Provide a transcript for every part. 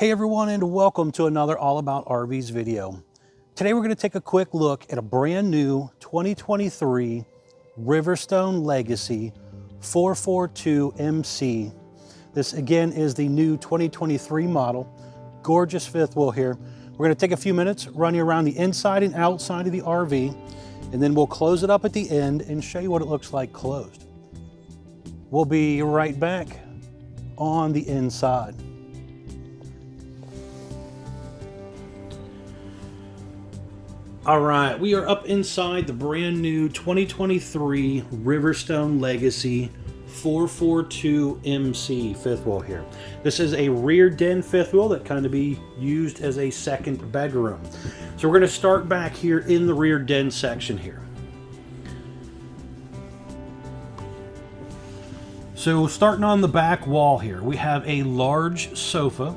Hey everyone, and welcome to another All About RVs video. Today we're going to take a quick look at a brand new 2023 Riverstone Legacy 442 MC. This again is the new 2023 model. Gorgeous fifth wheel here. We're going to take a few minutes, run you around the inside and outside of the RV, and then we'll close it up at the end and show you what it looks like closed. We'll be right back on the inside. All right, we are up inside the brand new 2023 Riverstone Legacy 442 MC fifth wheel here. This is a rear den fifth wheel that kind of be used as a second bedroom. So we're going to start back here in the rear den section here. So starting on the back wall here, we have a large sofa.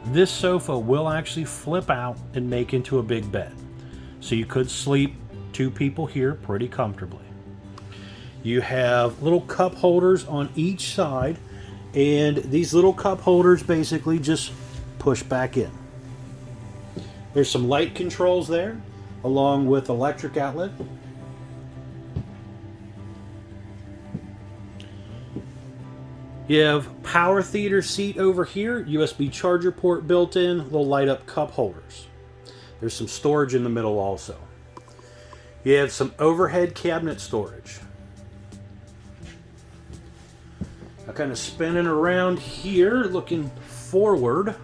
This sofa will actually flip out and make into a big bed. So you could sleep two people here pretty comfortably. You have little cup holders on each side, and these little cup holders basically just push back in. There's some light controls there, along with electric outlet. You have power theater seat over here, USB charger port built in, little light up cup holders. There's some storage in the middle also. You have some overhead cabinet storage. Now kind of spinning around here, looking forward,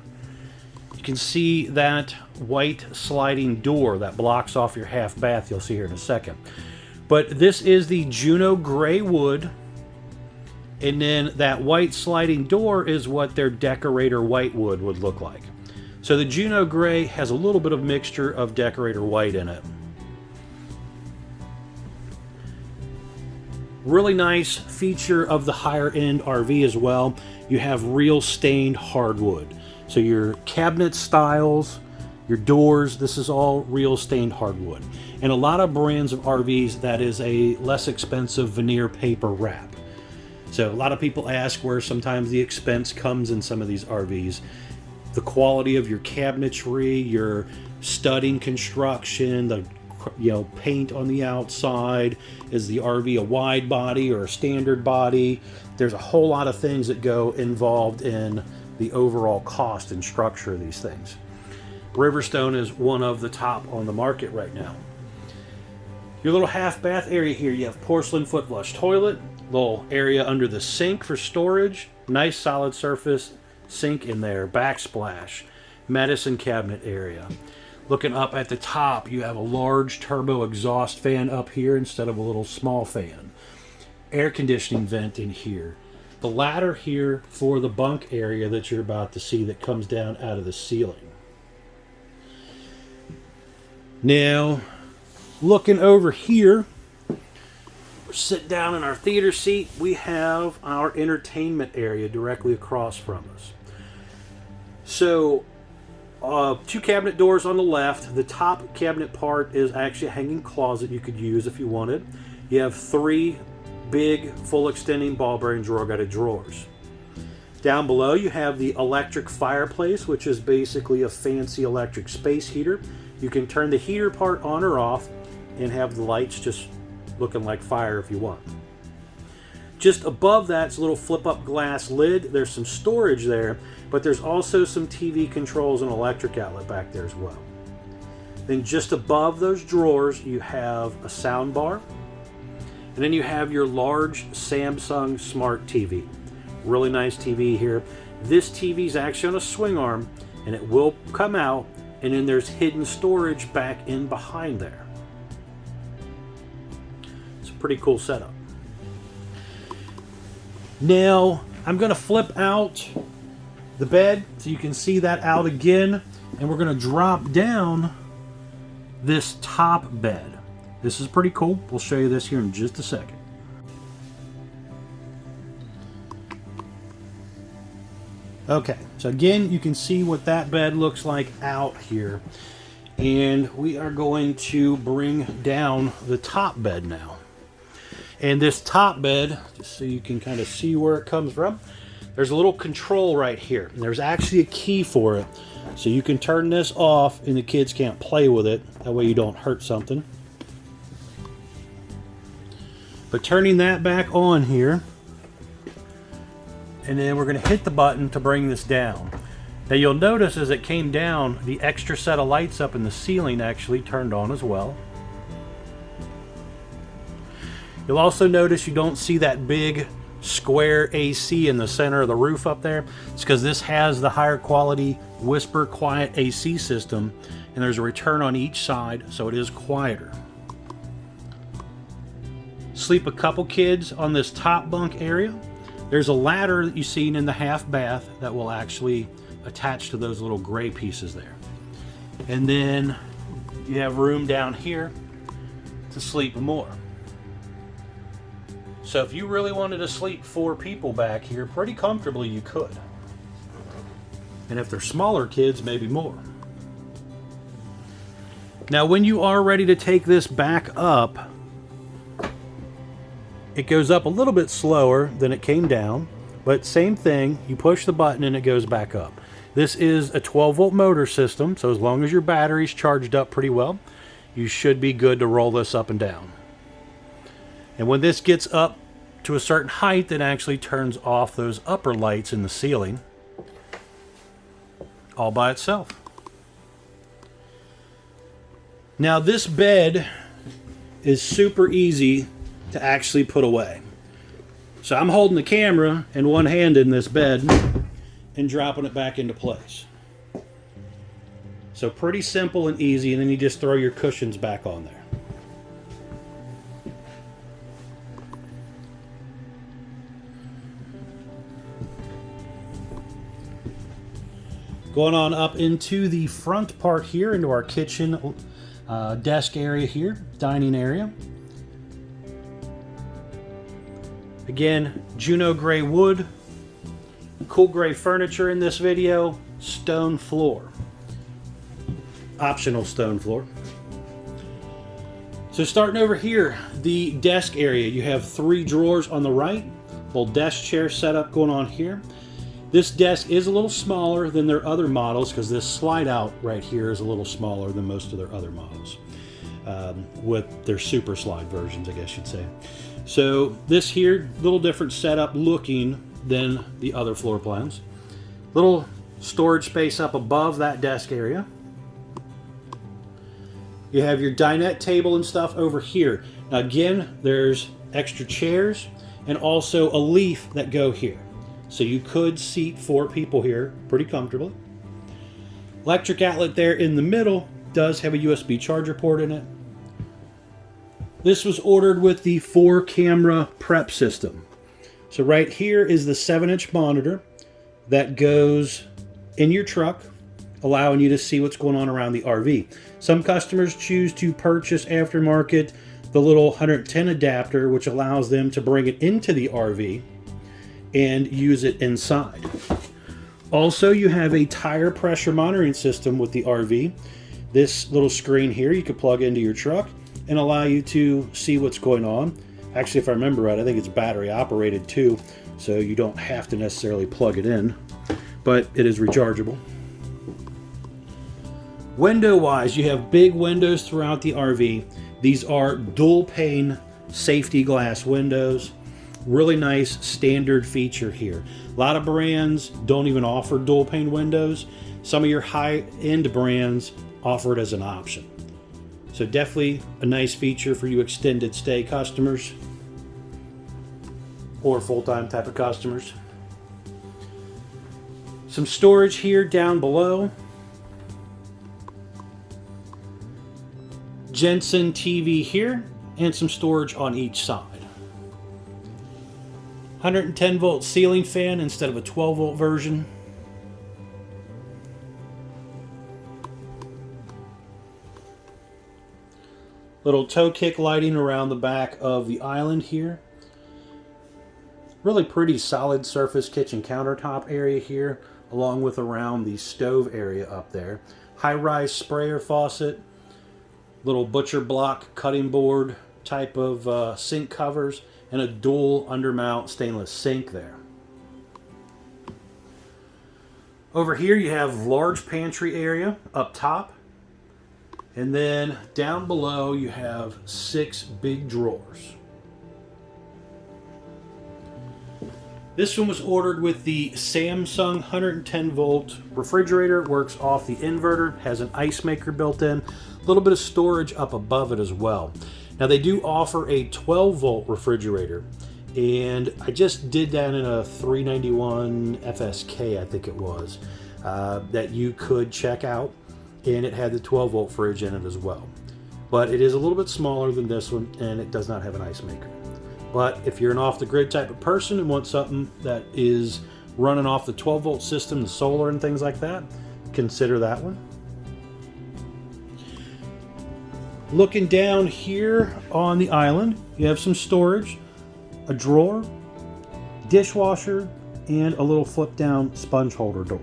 you can see that white sliding door that blocks off your half bath you'll see here in a second. But this is the Junaeu gray wood, and then that white sliding door is what their decorator white wood would look like. So the Junaeu gray has a little bit of mixture of decorator white in it. Really nice feature of the higher end RV as well. You have real stained hardwood. So your cabinet styles, your doors, this is all real stained hardwood. And a lot of brands of RVs, that is a less expensive veneer paper wrap. So a lot of people ask where sometimes the expense comes in some of these RVs. The quality of your cabinetry, your studding construction, the paint on the outside. Is the RV a wide body or a standard body? There's a whole lot of things that go involved in the overall cost and structure of these things. Riverstone is one of the top on the market right now. Your little half bath area here, you have porcelain foot flush toilet, little area under the sink for storage, nice solid surface sink in there, backsplash, medicine cabinet area. Looking up at the top, you have a large turbo exhaust fan up here instead of a little small fan. Air conditioning vent in here. The ladder here for the bunk area that you're about to see that comes down out of the ceiling. Now, looking over here, sit down in our theater seat, we have our entertainment area directly across from us. So, two cabinet doors on the left. The top cabinet part is actually a hanging closet you could use if you wanted. You have three big, full extending ball bearing drawer guided drawers. Down below you have the electric fireplace, which is basically a fancy electric space heater. You can turn the heater part on or off and have the lights just looking like fire if you want. Just above that's a little flip-up glass lid. There's some storage there, but there's also some TV controls and electric outlet back there as well. Then just above those drawers, you have a sound bar, and then you have your large Samsung Smart TV. Really nice TV here. This TV is actually on a swing arm, and it will come out, and then there's hidden storage back in behind there. It's a pretty cool setup. Now, I'm going to flip out the bed so you can see that out again, and we're going to drop down this top bed. This is pretty cool. We'll show you this here in just a second. Okay, so again, you can see what that bed looks like out here, and we are going to bring down the top bed now. And this top bed, just so you can kind of see where it comes from, there's a little control right here. And there's actually a key for it. So you can turn this off and the kids can't play with it. That way you don't hurt something. But turning that back on here, and then we're going to hit the button to bring this down. Now you'll notice as it came down, the extra set of lights up in the ceiling actually turned on as well. You'll also notice you don't see that big square AC in the center of the roof up there. It's because this has the higher quality Whisper Quiet AC system, and there's a return on each side, so it is quieter. Sleep a couple kids on this top bunk area. There's a ladder that you've seen in the half bath that will actually attach to those little gray pieces there. And then you have room down here to sleep more. So if you really wanted to sleep 4 people back here pretty comfortably, you could. And if they're smaller kids, maybe more. Now when you are ready to take this back up, it goes up a little bit slower than it came down, but same thing, you push the button and it goes back up. This is a 12-volt motor system, so as long as your battery's charged up pretty well, you should be good to roll this up and down. And when this gets up to a certain height, it actually turns off those upper lights in the ceiling all by itself. Now this bed is super easy to actually put away. So I'm holding the camera in one hand in this bed and dropping it back into place. So pretty simple and easy, and then you just throw your cushions back on there. Going on up into the front part here, into our kitchen desk area here, dining area. Again, Junaeu gray wood, cool gray furniture in this video, stone floor. Optional stone floor. So starting over here, the desk area, you have 3 drawers on the right, little desk chair setup going on here. This desk is a little smaller than their other models because this slide out right here is a little smaller than most of their other models. With their super slide versions, I guess you'd say. So this here, little different setup looking than the other floor plans. Little storage space up above that desk area. You have your dinette table and stuff over here. Now again, there's extra chairs and also a leaf that go here. So you could seat 4 people here pretty comfortably. Electric outlet there in the middle does have a USB charger port in it. This was ordered with the 4-camera prep system. So right here is the 7-inch monitor that goes in your truck, allowing you to see what's going on around the RV. Some customers choose to purchase aftermarket the little 110 adapter, which allows them to bring it into the RV and use it inside. Also, you have a tire pressure monitoring system with the RV. This little screen here you could plug into your truck and allow you to see what's going on. Actually, if I remember right, I think it's battery operated too, so you don't have to necessarily plug it in, but it is rechargeable. Window wise, you have big windows throughout the RV. These are dual pane safety glass windows. Really nice standard feature here. A lot of brands don't even offer dual pane windows. Some of your high-end brands offer it as an option. So definitely a nice feature for you extended stay customers or full-time type of customers. Some storage here down below. Jensen TV here and some storage on each side. 110 volt ceiling fan instead of a 12 volt version. Little toe kick lighting around the back of the island here. Really pretty solid surface kitchen countertop area here, along with around the stove area up there. High-rise sprayer faucet, little butcher block cutting board type of sink covers, and a dual undermount stainless sink there. Over here you have large pantry area up top. And then down below you have 6 big drawers. This one was ordered with the Samsung 110 volt refrigerator. Works off the inverter, has an ice maker built in, a little bit of storage up above it as well. Now they do offer a 12 volt refrigerator, and I just did that in a 391 FSK, I think it was, that you could check out, and it had the 12 volt fridge in it as well. But it is a little bit smaller than this one, and it does not have an ice maker. But if you're an off-the-grid type of person and want something that is running off the 12-volt system, the solar and things like that, consider that one. Looking down here on the island, you have some storage, a drawer, dishwasher, and a little flip-down sponge holder door.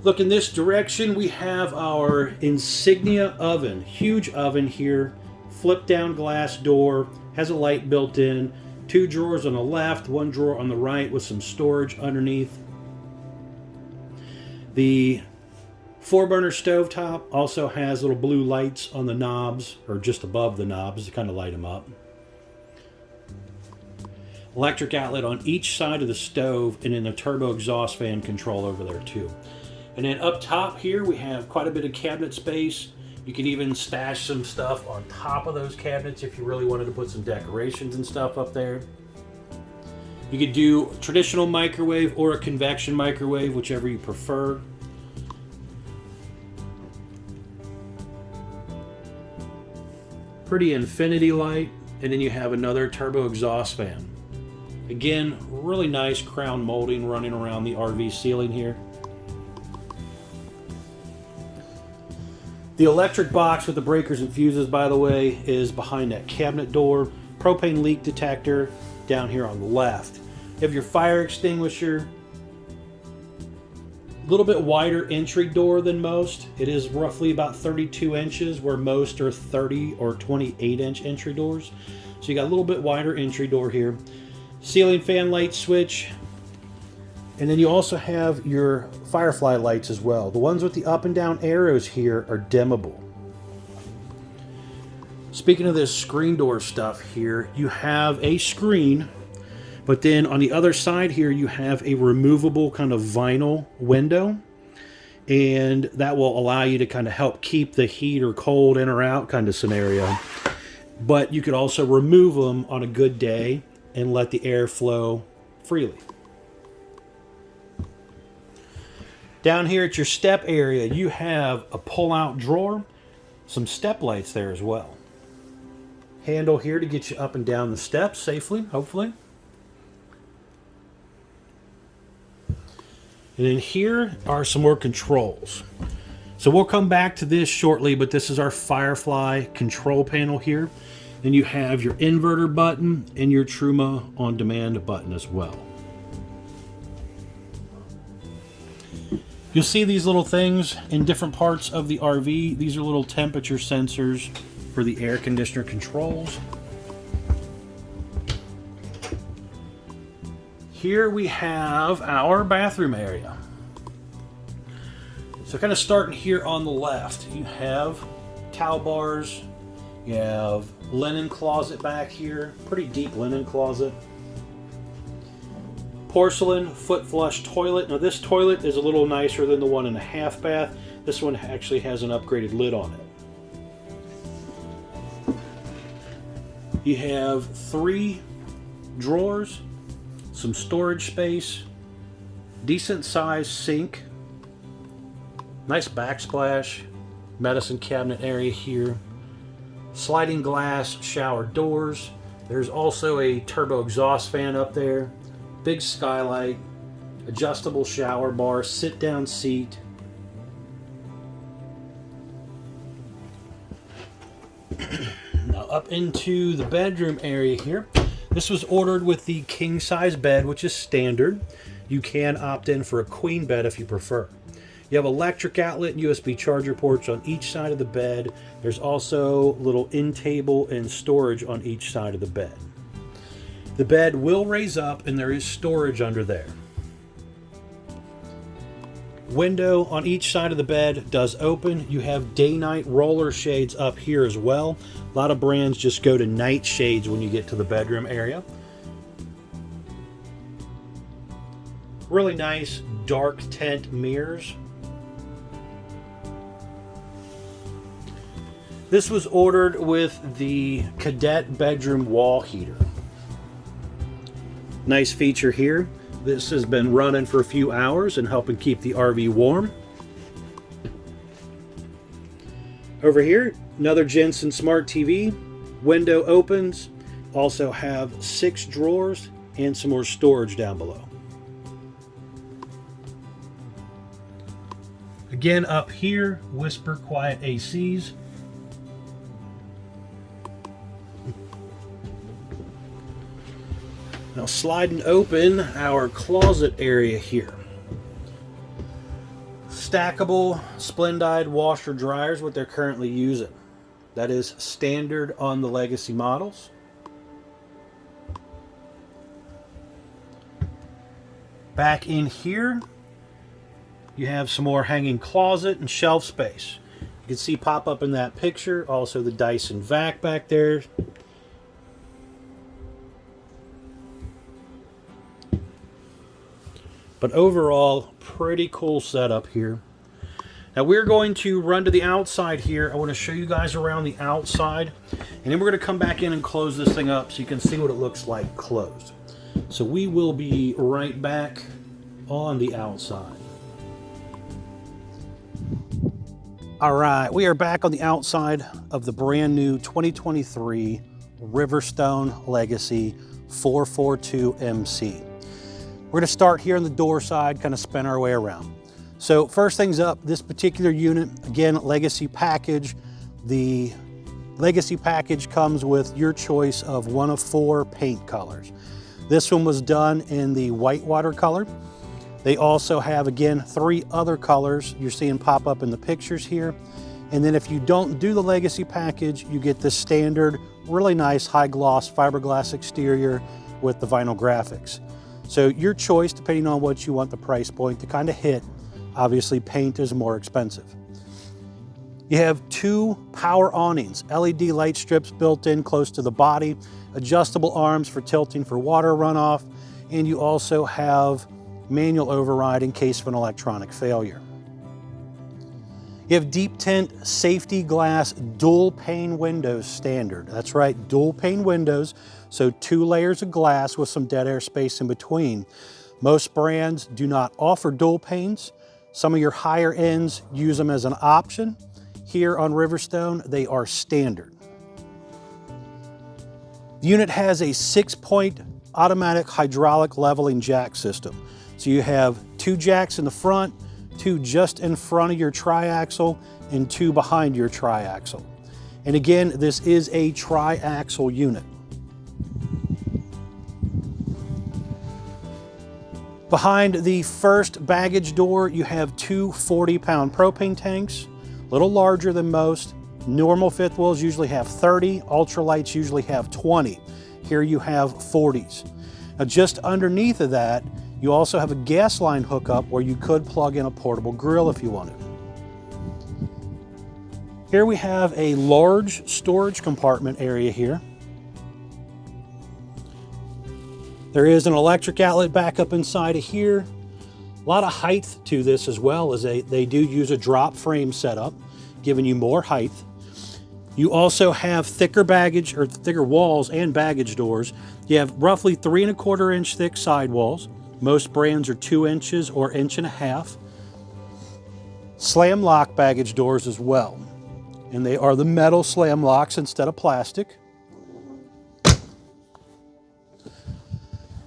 Look in this direction, we have our Insignia oven, huge oven here, flip down glass door, has a light built in, 2 drawers on the left, 1 drawer on the right with some storage underneath. The 4-burner stovetop also has little blue lights on the knobs, or just above the knobs to kind of light them up. Electric outlet on each side of the stove, and then a turbo exhaust fan control over there too. And then up top here, we have quite a bit of cabinet space. You can even stash some stuff on top of those cabinets if you really wanted to put some decorations and stuff up there. You could do traditional microwave or a convection microwave, whichever you prefer. Pretty infinity light, and then you have another turbo exhaust fan. Again, really nice crown molding running around the RV ceiling here. The electric box with the breakers and fuses, by the way, is behind that cabinet door. Propane leak detector down here on the left. You have your fire extinguisher. A little bit wider entry door than most. It is roughly about 32 inches, where most are 30 or 28 inch entry doors. So you got a little bit wider entry door here. Ceiling fan light switch. And then you also have your Firefly lights as well. The ones with the up and down arrows here are dimmable. Speaking of this screen door stuff here, you have a screen, but then on the other side here you have a removable kind of vinyl window, and that will allow you to kind of help keep the heat or cold in or out kind of scenario. But you could also remove them on a good day and let the air flow freely. Down here at your step area, you have a pull-out drawer, some step lights there as well. Handle here to get you up and down the steps safely, hopefully. And then here are some more controls. So we'll come back to this shortly, but this is our Firefly control panel here. And you have your inverter button and your Truma on demand button as well. You'll see these little things in different parts of the RV. These are little temperature sensors for the air conditioner controls. Here we have our bathroom area. So kind of starting here on the left, you have towel bars, you have linen closet back here, pretty deep linen closet. Porcelain foot flush toilet. Now this toilet is a little nicer than the 1.5 bath. This one actually has an upgraded lid on it. You have 3 drawers, some storage space, decent sized sink, nice backsplash, medicine cabinet area here, sliding glass shower doors. There's also a turbo exhaust fan up there. Big skylight, adjustable shower bar, sit-down seat. Now up into the bedroom area here. This was ordered with the king-size bed, which is standard. You can opt in for a queen bed if you prefer. You have electric outlet and USB charger ports on each side of the bed. There's also little end table and storage on each side of the bed. The bed will raise up and there is storage under there. Window on each side of the bed does open. You have day-night roller shades up here as well. A lot of brands just go to night shades when you get to the bedroom area. Really nice dark tint mirrors. This was ordered with the cadet bedroom wall heater. Nice feature here. This has been running for a few hours and helping keep the RV warm. Over here, another Jensen Smart TV. Window opens. Also have 6 drawers and some more storage down below. Again, up here, whisper quiet ACs. Now sliding open our closet area here. Stackable Splendide washer dryers, what they're currently using. That is standard on the Legacy models. Back in here, you have some more hanging closet and shelf space. You can see pop up in that picture, also the Dyson vac back there. But overall, pretty cool setup here. Now we're going to run to the outside here. I want to show you guys around the outside. And then we're going to come back in and close this thing up so you can see what it looks like closed. So we will be right back on the outside. All right, we are back on the outside of the brand new 2023 Riverstone Legacy 442 MC. We're going to start here on the door side, kind of spin our way around. So first things up, this particular unit, again, Legacy package. The Legacy package comes with your choice of one of 4 paint colors. This one was done in the whitewater color. They also have, again, 3 other colors you're seeing pop up in the pictures here. And then if you don't do the Legacy package, you get the standard, really nice high gloss fiberglass exterior with the vinyl graphics. So your choice, depending on what you want the price point to kind of hit. Obviously, paint is more expensive. You have 2 power awnings, LED light strips built in close to the body, adjustable arms for tilting for water runoff, and you also have manual override in case of an electronic failure. You have deep tint safety glass dual pane windows standard. That's right, dual pane windows. So 2 layers of glass with some dead air space in between. Most brands do not offer dual panes. Some of your higher ends use them as an option. Here on Riverstone, they are standard. The unit has a 6-point automatic hydraulic leveling jack system. So you have 2 jacks in the front, 2 just in front of your triaxle, and 2 behind your triaxle. And again, this is a triaxle unit. Behind the first baggage door, you have 2 40-pound propane tanks, a little larger than most. Normal fifth wheels usually have 30, ultralights usually have 20. Here you have 40s. Now just underneath of that, you also have a gas line hookup where you could plug in a portable grill if you wanted. Here we have a large storage compartment area here. There is an electric outlet back up inside of here. A lot of height to this as well, as they do use a drop frame setup, giving you more height. You also have thicker baggage or thicker walls and baggage doors. You have roughly 3 1/4 inch thick sidewalls. Most brands are 2 inches or 1.5 inches. Slam lock baggage doors as well. And they are the metal slam locks instead of plastic.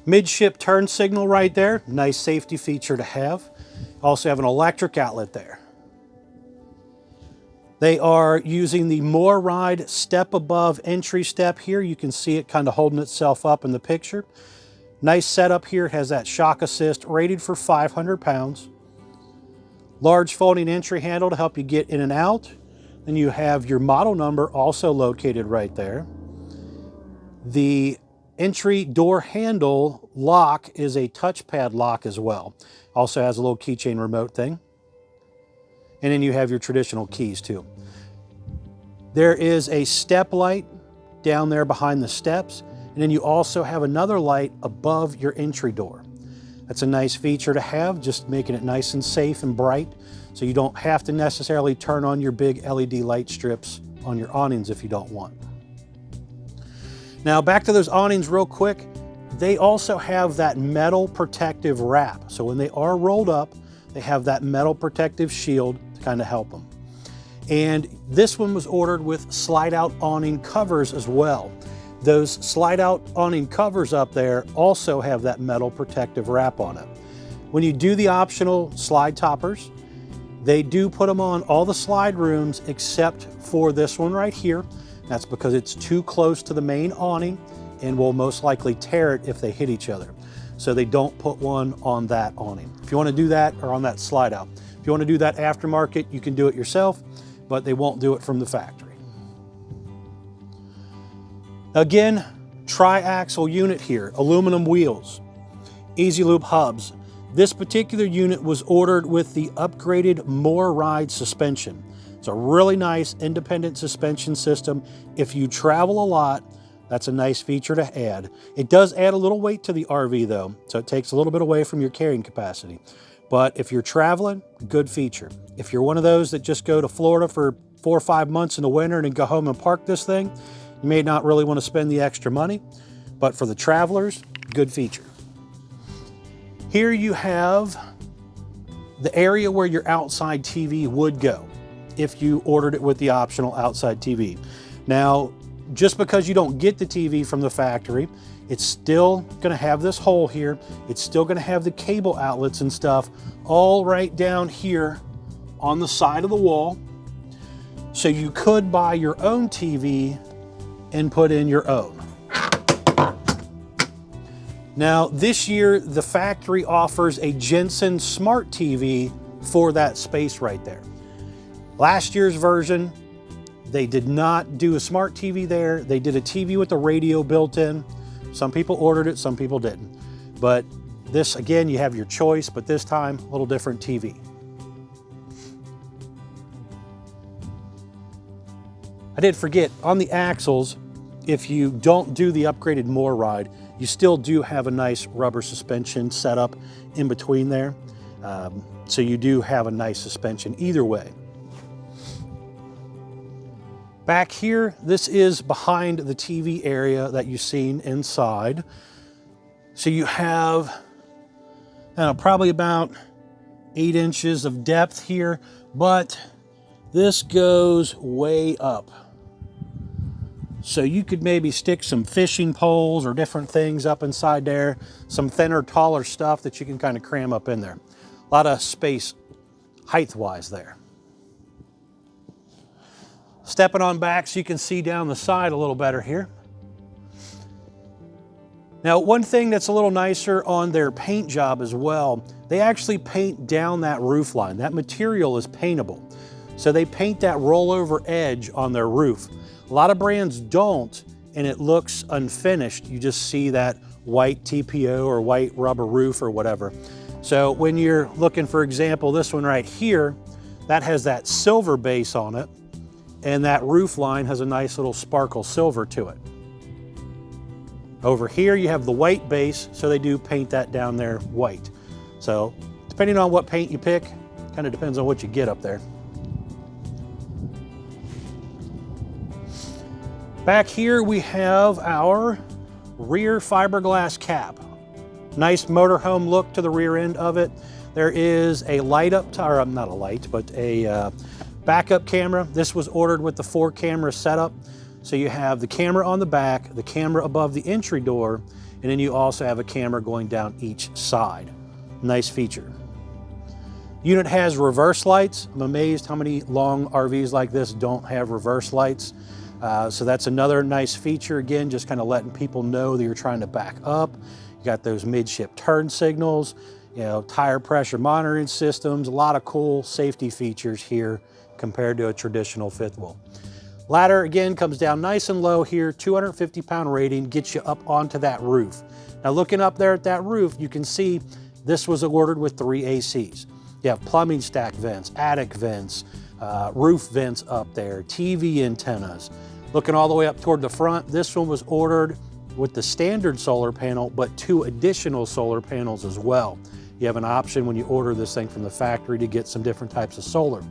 Midship turn signal right there. Nice safety feature to have. Also have an electric outlet there. They are using the MoreRide step above entry step here. You can see it kind of holding itself up in the picture. Nice setup here. It has that shock assist rated for 500 pounds. Large folding entry handle to help you get in and out. Then you have your model number also located right there. The entry door handle lock is a touchpad lock as well. Also has a little keychain remote thing. And then you have your traditional keys too. There is a step light down there behind the steps. And then you also have another light above your entry door. That's a nice feature to have, just making it nice and safe and bright, so you don't have to necessarily turn on your big LED light strips on your awnings if you don't want. Now back to those awnings real quick. They also have that metal protective wrap. So when they are rolled up, they have that metal protective shield to kind of help them. And this one was ordered with slide out awning covers as well. Those slide out awning covers up there also have that metal protective wrap on it. When you do the optional slide toppers, they do put them on all the slide rooms except for this one right here. That's because it's too close to the main awning and will most likely tear it if they hit each other. So they don't put one on that awning. If you want to do that, or on that slide out. If you want to do that aftermarket, you can do it yourself, but they won't do it from the factory. Again, tri-axle unit here, aluminum wheels, easy loop hubs. This particular unit was ordered with the upgraded More Ride suspension. It's a really nice independent suspension system. If you travel a lot, that's a nice feature to add. It does add a little weight to the RV though, so it takes a little bit away from your carrying capacity. But if you're traveling, good feature. If you're one of those that just go to Florida for 4 or 5 months in the winter and then go home and park this thing, you may not really want to spend the extra money, but for the travelers, good feature. Here you have the area where your outside TV would go if you ordered it with the optional outside TV. Now, just because you don't get the TV from the factory, it's still going to have this hole here. It's still going to have the cable outlets and stuff all right down here on the side of the wall. So you could buy your own TV and put in your own. Now this year, the factory offers a Jensen Smart TV for that space right there. Last year's version, they did not do a smart TV there. They did a TV with the radio built in. Some people ordered it, some people didn't. But this, again, you have your choice, but this time, a little different TV. I did forget, on the axles, if you don't do the upgraded More Ride, you still do have a nice rubber suspension setup in between there. So you do have a nice suspension either way. Back here, this is behind the TV area that you've seen inside. So you have probably about 8 inches of depth here, but this goes way up. So you could maybe stick some fishing poles or different things up inside there, some thinner, taller stuff that you can kind of cram up in there. A lot of space height-wise there. Stepping on back so you can see down the side a little better here. Now, one thing that's a little nicer on their paint job as well, they actually paint down that roof line. That material is paintable. So they paint that rollover edge on their roof. A lot of brands don't, and it looks unfinished. You just see that white TPO or white rubber roof or whatever. So when you're looking, for example, this one right here, that has that silver base on it, and that roof line has a nice little sparkle silver to it. Over here you have the white base, so they do paint that down there white. So depending on what paint you pick, kind of depends on what you get up there. Back here we have our rear fiberglass cap. Nice motorhome look to the rear end of it. There is a light up top, or not a light, but a backup camera. This was ordered with the 4-camera setup. So you have the camera on the back, the camera above the entry door, and then you also have a camera going down each side. Nice feature. Unit has reverse lights. I'm amazed how many long RVs like this don't have reverse lights. So that's another nice feature. Again, just kind of letting people know that you're trying to back up. You got those midship turn signals. You know, tire pressure monitoring systems, a lot of cool safety features here compared to a traditional fifth wheel. Ladder again comes down nice and low here, 250-pound rating, gets you up onto that roof. Now looking up there at that roof, you can see this was ordered with 3 ACs. You have plumbing stack vents, attic vents, roof vents up there, TV antennas. Looking all the way up toward the front, this one was ordered with the standard solar panel, but 2 additional solar panels as well. You have an option when you order this thing from the factory to get some different types of solar.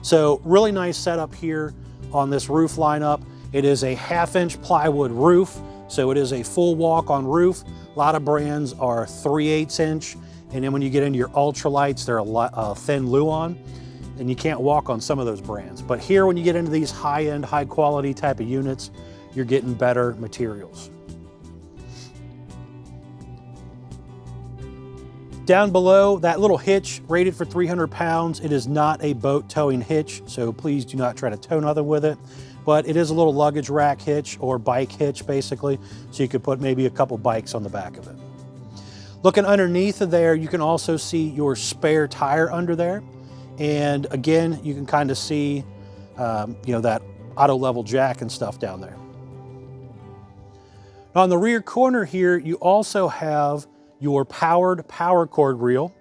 So really nice setup here on this roof lineup. It is a 1/2-inch plywood roof, so it is a full walk-on roof. A lot of brands are 3/8 inch, and then when you get into your ultralights, they're a thin Luan, and you can't walk on some of those brands. But here, when you get into these high-end, high-quality type of units, you're getting better materials. Down below, that little hitch rated for 300 pounds. It is not a boat towing hitch, so please do not try to tow nothing with it. But it is a little luggage rack hitch or bike hitch, basically, so you could put maybe a couple bikes on the back of it. Looking underneath of there, you can also see your spare tire under there. And again, you can kind of see, you know, that auto level jack and stuff down there. On the rear corner here, you also have your powered power cord reel.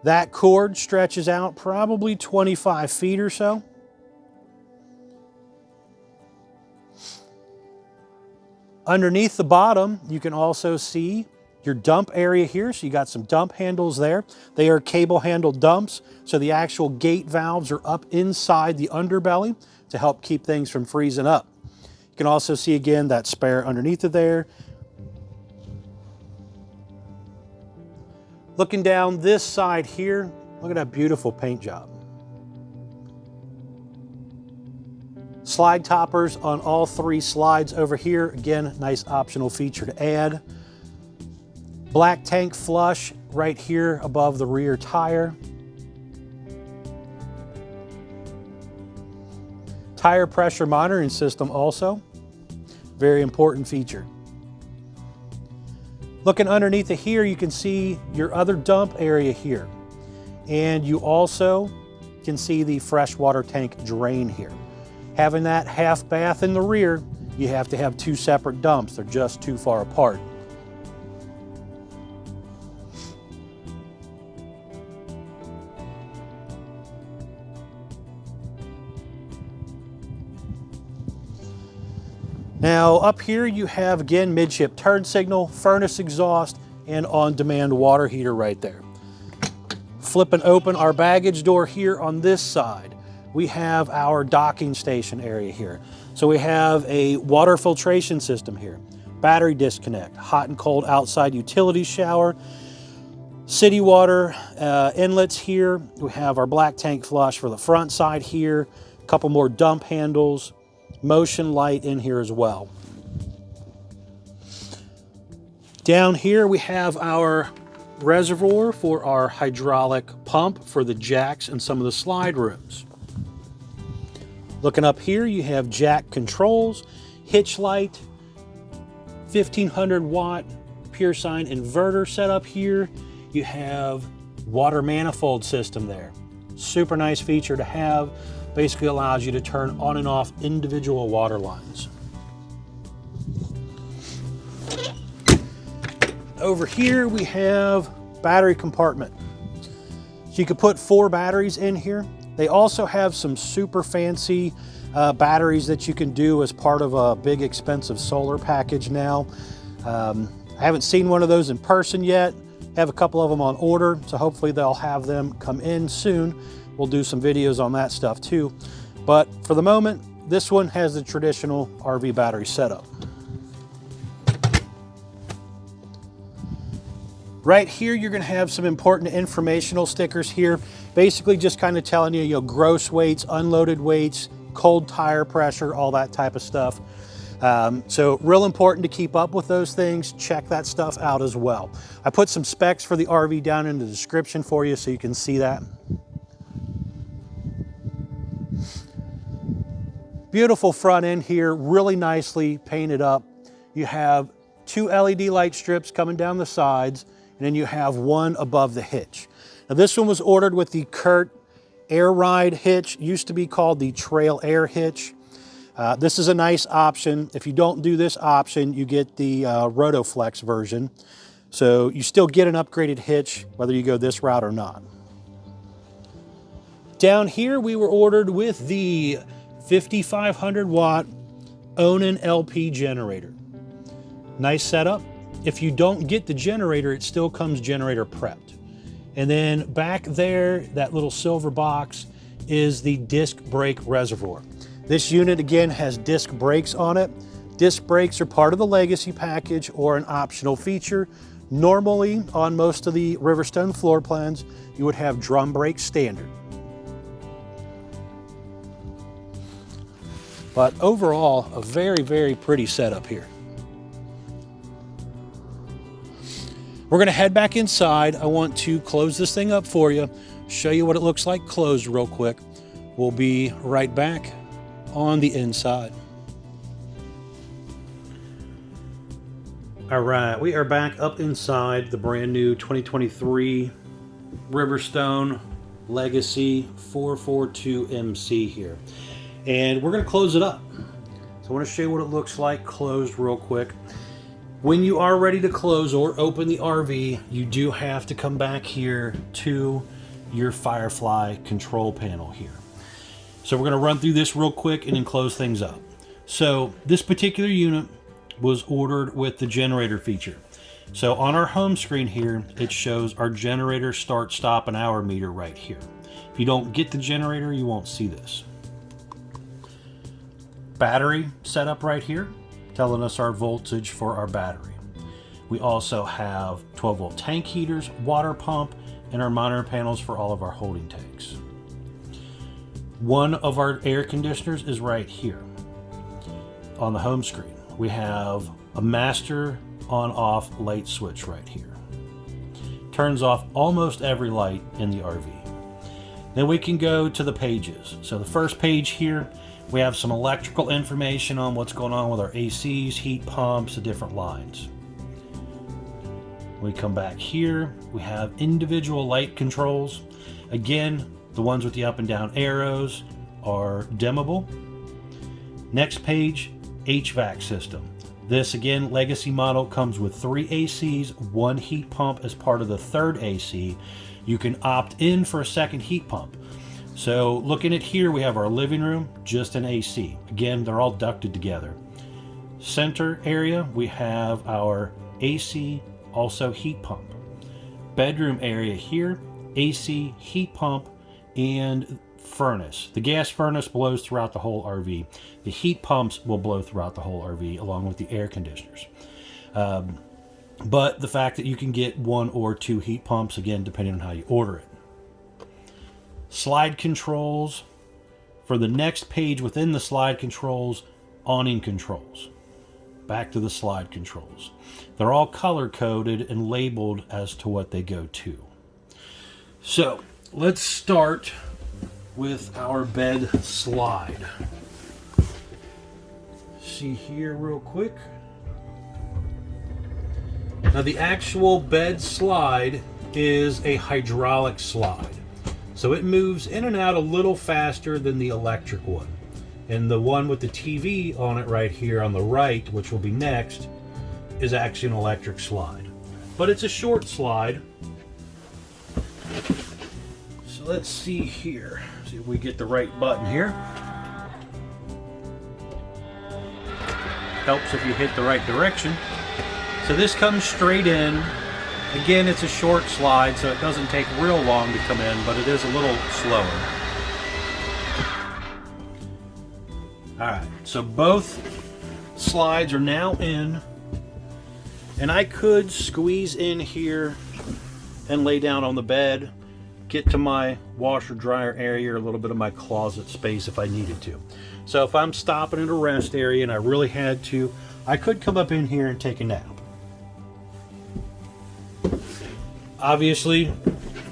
That cord stretches out probably 25 feet or so. Underneath the bottom, you can also see your dump area here. So you got some dump handles there. They are cable handled dumps. So the actual gate valves are up inside the underbelly to help keep things from freezing up. You can also see again that spare underneath of there. Looking down this side here, look at that beautiful paint job. Slide toppers on all 3 slides over here. Again, nice optional feature to add. Black tank flush right here above the rear tire. Tire pressure monitoring system also. Very important feature. Looking underneath of here, you can see your other dump area here. And you also can see the freshwater tank drain here. Having that half bath in the rear, you have to have 2 separate dumps. They're just too far apart. Now up here you have again midship turn signal, furnace exhaust, and on-demand water heater right there. Flipping open our baggage door here on this side, we have our docking station area here. So we have a water filtration system here, battery disconnect, hot and cold outside utility shower, city water inlets here. We have our black tank flush for the front side here, a couple more dump handles, motion light in here as well. Down here we have our reservoir for our hydraulic pump for the jacks and some of the slide rooms. Looking up here, you have jack controls, hitch light, 1500 watt pure sine inverter set up here. You have water manifold system there. Super nice feature to have. Basically allows you to turn on and off individual water lines. Over here we have battery compartment. So you could put 4 batteries in here. They also have some super fancy batteries that you can do as part of a big expensive solar package now. I haven't seen one of those in person yet. I have a couple of them on order, so hopefully they'll have them come in soon. We'll do some videos on that stuff too. But for the moment, this one has the traditional RV battery setup. Right here, you're gonna have some important informational stickers here. Basically just kind of telling you, gross weights, unloaded weights, cold tire pressure, all that type of stuff. So real important to keep up with those things. Check that stuff out as well. I put some specs for the RV down in the description for you so you can see that. Beautiful front end here, really nicely painted up. You have 2 LED light strips coming down the sides, and then you have one above the hitch. Now this one was ordered with the Kurt Air Ride hitch, used to be called the Trail Air hitch. This is a nice option. If you don't do this option, you get the Rotoflex version. So you still get an upgraded hitch, whether you go this route or not. Down here, we were ordered with the 5,500 watt Onan LP generator. Nice setup. If you don't get the generator, it still comes generator prepped. And then back there, that little silver box is the disc brake reservoir. This unit again has disc brakes on it. Disc brakes are part of the Legacy package or an optional feature. Normally on most of the Riverstone floor plans, you would have drum brakes standard. But overall, a very, very pretty setup here. We're gonna head back inside. I want to close this thing up for you, show you what it looks like closed real quick. We'll be right back on the inside. All right, we are back up inside the brand new 2023 Riverstone Legacy 442 MC here. And we're gonna close it up. So I wanna show you what it looks like closed real quick. When you are ready to close or open the RV, you do have to come back here to your Firefly control panel here. So we're going to run through this real quick and then close things up. So this particular unit was ordered with the generator feature. So on our home screen here, it shows our generator start, stop, and hour meter right here. If you don't get the generator, you won't see this. Battery setup right here, telling us our voltage for our battery. We also have 12-volt tank heaters, water pump, and our monitor panels for all of our holding tanks. One of our air conditioners is right here on the home screen. We have a master on-off light switch right here. Turns off almost every light in the RV. Then we can go to the pages. So the first page here, we have some electrical information on what's going on with our ACs, heat pumps, the different lines. We come back here, we have individual light controls. Again, the ones with the up and down arrows are dimmable. Next page, HVAC system. This again, Legacy model comes with 3 ACs, 1 heat pump as part of the 3rd AC. You can opt in for a 2nd heat pump. So looking at here, we have our living room, just an AC. Again, they're all ducted together. Center area, we have our AC, also heat pump. Bedroom area here, AC, heat pump, and furnace. The gas furnace blows throughout the whole RV. The heat pumps will blow throughout the whole RV along with the air conditioners. But the fact that you can get 1 or 2 heat pumps, again, depending on how you order it. Slide controls. For the next page within the slide controls, awning controls. Back to the slide controls. They're all color coded and labeled as to what they go to. So let's start with our bed slide. See here real quick. Now the actual bed slide is a hydraulic slide. So it moves in and out a little faster than the electric one. And the one with the TV on it right here on the right, which will be next, is actually an electric slide. But it's a short slide. So let's see here. See if we get the right button here. Helps if you hit the right direction. So this comes straight in. Again, it's a short slide, so it doesn't take real long to come in, but it is a little slower. Alright, so both slides are now in, and I could squeeze in here and lay down on the bed, get to my washer dryer area or a little bit of my closet space if I needed to. So if I'm stopping at a rest area and I really had to, I could come up in here and take a nap. Obviously,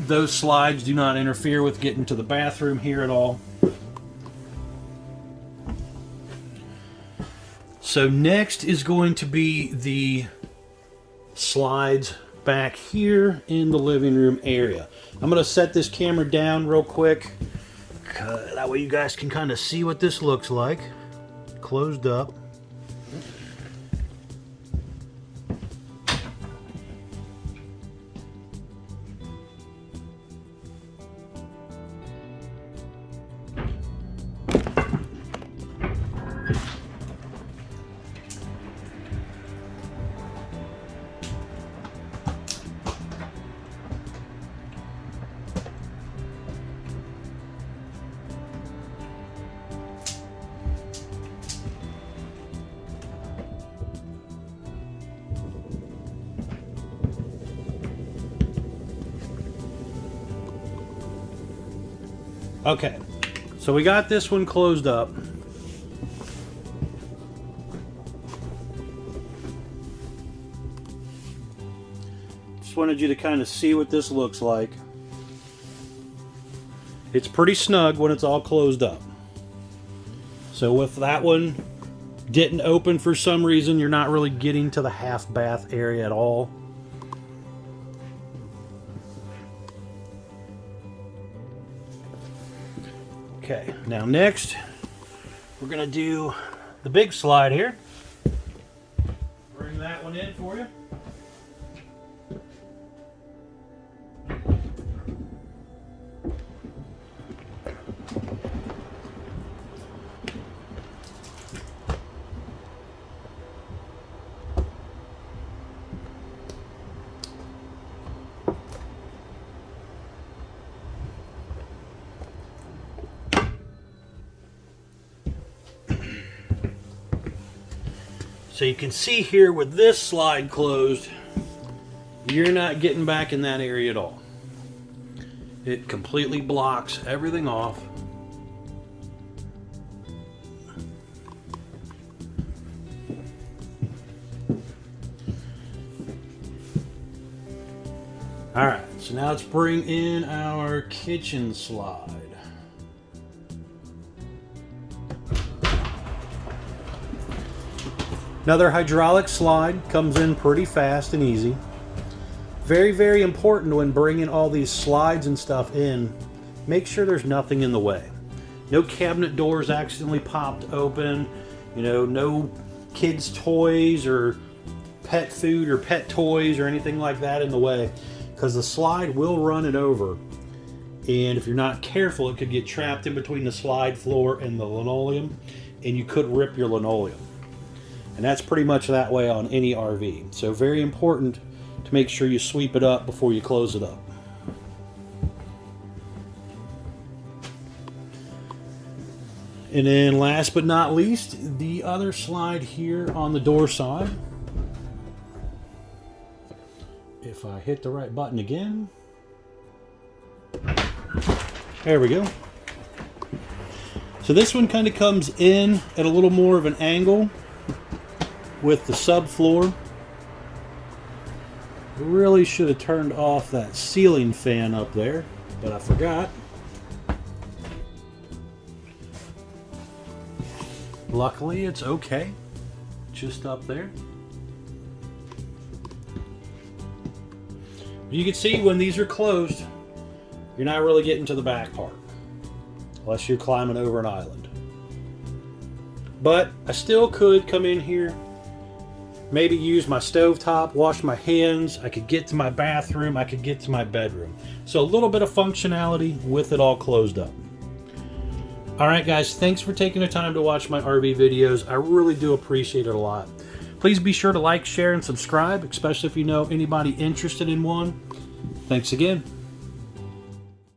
those slides do not interfere with getting to the bathroom here at all. So next is going to be the slides back here in the living room area. I'm going to set this camera down real quick. That way you guys can kind of see what this looks like. Closed up. Okay, so we got this one closed up. Just wanted you to kind of see what this looks like. It's pretty snug when it's all closed up. So if that one didn't open for some reason, you're not really getting to the half bath area at all. Okay, now next we're going to do the big slide here. Bring that one in for you. So you can see here with this slide closed, you're not getting back in that area at all. It completely blocks everything off. All right, so now let's bring in our kitchen slide. Another hydraulic slide, comes in pretty fast and easy. Very, very important when bringing all these slides and stuff in, make sure there's nothing in the way. No cabinet doors accidentally popped open, you know, no kids' toys or pet food or pet toys or anything like that in the way, because the slide will run it over. And if you're not careful, it could get trapped in between the slide floor and the linoleum, and you could rip your linoleum. And that's pretty much that way on any RV. So very important to make sure you sweep it up before you close it up. And then last but not least, the other slide here on the door side. If I hit the right button again. There we go. So this one kind of comes in at a little more of an angle with the subfloor. Really should have turned off that ceiling fan up there, but I forgot. Luckily, it's okay. Just up there. You can see when these are closed, you're not really getting to the back part, unless you're climbing over an island. But I still could come in here, maybe use my stovetop, wash my hands. I could get to my bathroom. I could get to my bedroom. So a little bit of functionality with it all closed up. All right, guys, thanks for taking the time to watch my RV videos. I really do appreciate it a lot. Please be sure to like, share, and subscribe, especially if you know anybody interested in one. Thanks again.